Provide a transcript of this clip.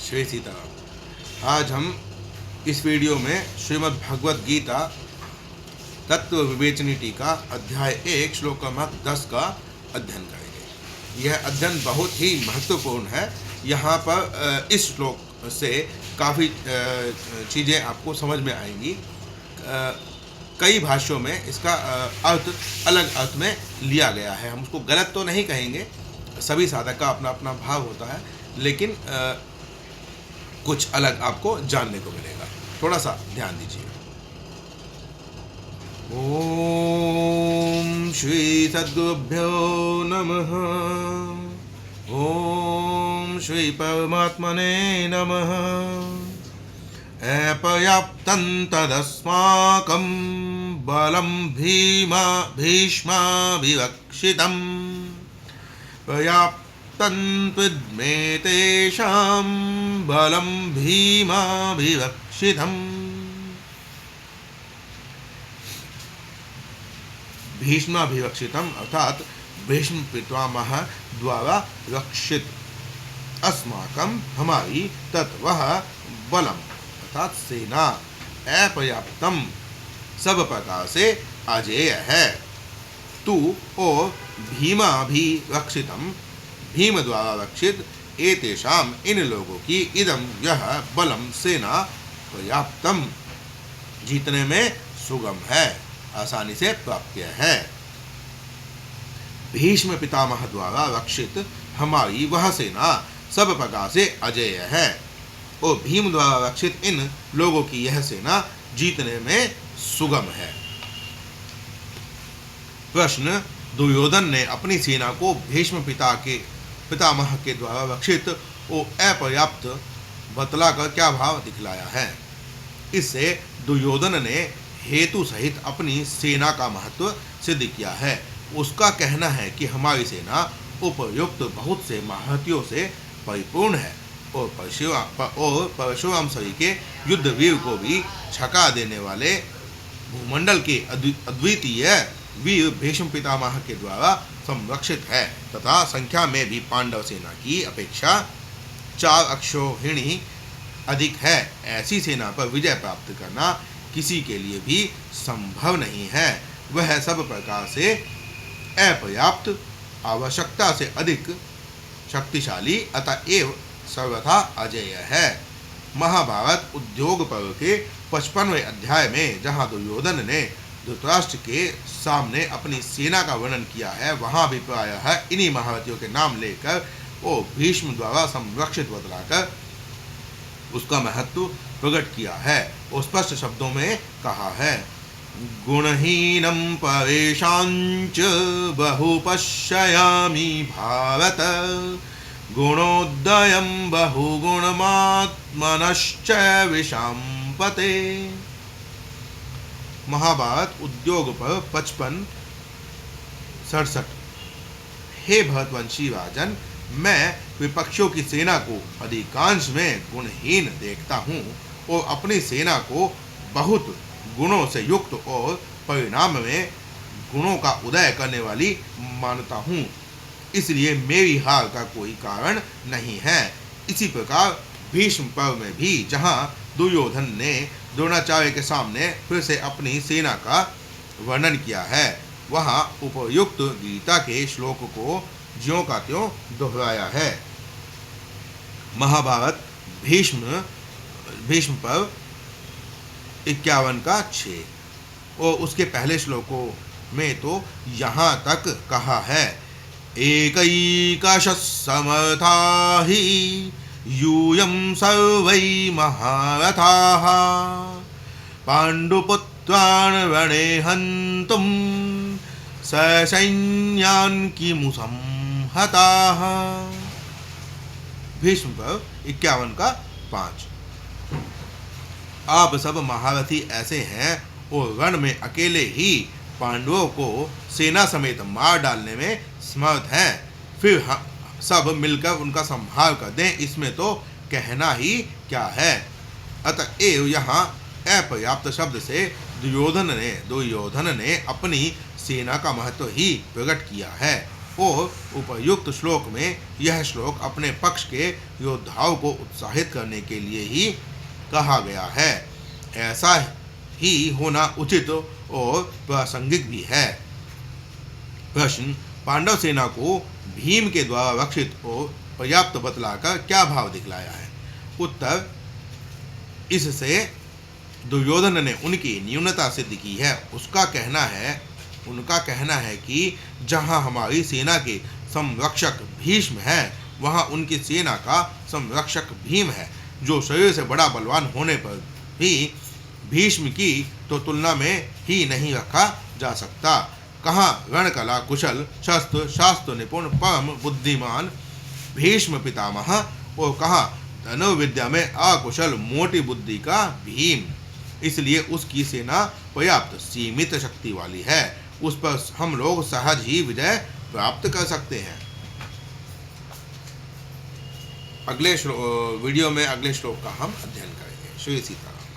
श्री सीताराम। आज हम इस वीडियो में श्रीमद् भगवद गीता तत्व विवेचनी टीका अध्याय 1 श्लोक क्रमांक 10 का अध्ययन करेंगे। यह अध्ययन बहुत ही महत्वपूर्ण है। यहाँ पर इस श्लोक से काफ़ी चीज़ें आपको समझ में आएंगी। कई भाष्यों में इसका अर्थ अलग अर्थ में लिया गया है। हम उसको गलत तो नहीं कहेंगे, सभी साधक का अपना अपना भाव होता है, लेकिन कुछ अलग आपको जानने को मिलेगा। थोड़ा सा ध्यान दीजिए। ओम श्री सद्गुरुभ्यो नमः। ओम श्री परमात्मने नमः। अपर्याप्तं तदस्माकं बलं भीष्माभिरक्षितं पर्याप्तं त्विद्मे तेषां बलं भीमाभिरक्षितम्। भीष्माभिरक्षितम् अर्थात भीष्म पितामह द्वारा रक्षित, अस्माकं हमारी, तत् वह बलम अर्थात सेना, अपर्याप्तम सब प्रकार से अजेय है, तू और भीमाभिरक्षितम भीम द्वारा रक्षित, एतेषाम इन लोगों की, इदम यह बलम सेना, पर्याप्तम जीतने में सुगम है, आसानी से प्राप्य है। भीष्म पितामह द्वारा रक्षित हमारी वह सेना सब प्रकार से अजेय है और भीम द्वारा रक्षित इन लोगों की यह सेना जीतने में सुगम है। प्रश्न: दुर्योधन ने अपनी सेना को भीष्म पितामह के द्वारा रक्षित और अपर्याप्त बतलाकर क्या भाव दिखलाया है? इससे दुर्योधन ने हेतु सहित अपनी सेना का महत्व सिद्ध किया है। उसका कहना है कि हमारी सेना उपयुक्त बहुत से महत्वों से परिपूर्ण है और परशुराम सरी के युद्ध वीर को भी छका देने वाले भूमंडल के अद्वितीय वीर भीष्म पितामह के द्वारा संरक्षित है तथा संख्या में भी पांडव सेना की अपेक्षा 4 अक्षौहिणी अधिक है। ऐसी सेना पर विजय प्राप्त करना किसी के लिए भी संभव नहीं है। वह सब प्रकार से अपर्याप्त, आवश्यकता से अधिक शक्तिशाली, अतएव सर्वथा अजेय है। महाभारत उद्योग पर्व के 55वें अध्याय में जहाँ दुर्योधन ने धृतराष्ट्र के सामने अपनी सेना का वर्णन किया है, वहाँ भी प्रायः इन्हीं महारथियों के नाम लेकर और भीष्म द्वारा संरक्षित बतलाकर उसका महत्व प्रकट किया है और स्पष्ट शब्दों में कहा है। गुणहीनं परेशांच बहुपश्यामि भारत, गुणोदयं बहुगुणमात्मनश्च विशाम्पते। महाभारत उद्योग पर 55-67। हे भरतवंशी राजन, मैं विपक्षियों की सेना को अधिकांश में गुणहीन देखता हूँ और अपनी सेना को बहुत गुणों से युक्त और परिणाम में गुणों का उदय करने वाली मानता हूँ, इसलिए मेरी हार का कोई कारण नहीं है। इसी प्रकार भीष्म पर्व में भी जहाँ दुर्योधन ने द्रोणाचार्य के सामने फिर से अपनी सेना का वर्णन किया है, वहाँ उपयुक्त गीता के श्लोक को ज्यों का त्यों दोहराया है। महाभारत भीष्म पर्व 51 का 6 और उसके पहले श्लोकों में तो यहाँ तक कहा है, एकैकशः समर्था हि यूयं सर्वै महारथाः पाण्डुपुत्रान् रणे हन्तुं ससैन्यान् किमुसंहताः। भीष्म पर्व 51 का 5। आप सब महारथी ऐसे हैं और रण में अकेले ही पांडवों को सेना समेत मार डालने में समर्थ हैं, फिर सब मिलकर उनका संहार कर दें, इसमें तो कहना ही क्या है। अतएव यहाँ अपर्याप्त शब्द से दुर्योधन ने अपनी सेना का महत्व ही प्रकट किया है और उपयुक्त श्लोक में यह श्लोक अपने पक्ष के योद्धाओं को उत्साहित करने के लिए ही कहा गया है। ऐसा ही होना उचित और प्रासंगिक भी है। प्रश्न: पांडव सेना को भीम के द्वारा रक्षित और पर्याप्त बतलाकर क्या भाव दिखलाया है? उत्तर: इससे दुर्योधन ने उनकी न्यूनता सिद्ध की है। उनका कहना है कि जहां हमारी सेना के संरक्षक भीष्म है, वहां उनकी सेना का संरक्षक भीम है, जो शरीर से बड़ा बलवान होने पर भी भीष्म की तो तुलना में ही नहीं रखा जा सकता। कहाँ रणकला कुशल, शस्त्र शास्त्र निपुण परम बुद्धिमान भीष्म पितामह, और कहाँ धनुर्विद्या में अकुशल मोटी बुद्धि का भीम। इसलिए उसकी सेना पर्याप्त सीमित शक्ति वाली है। उस पर हम लोग सहज ही विजय प्राप्त कर सकते हैं। अगले वीडियो में अगले श्लोक का हम अध्ययन करेंगे। श्री सीताराम।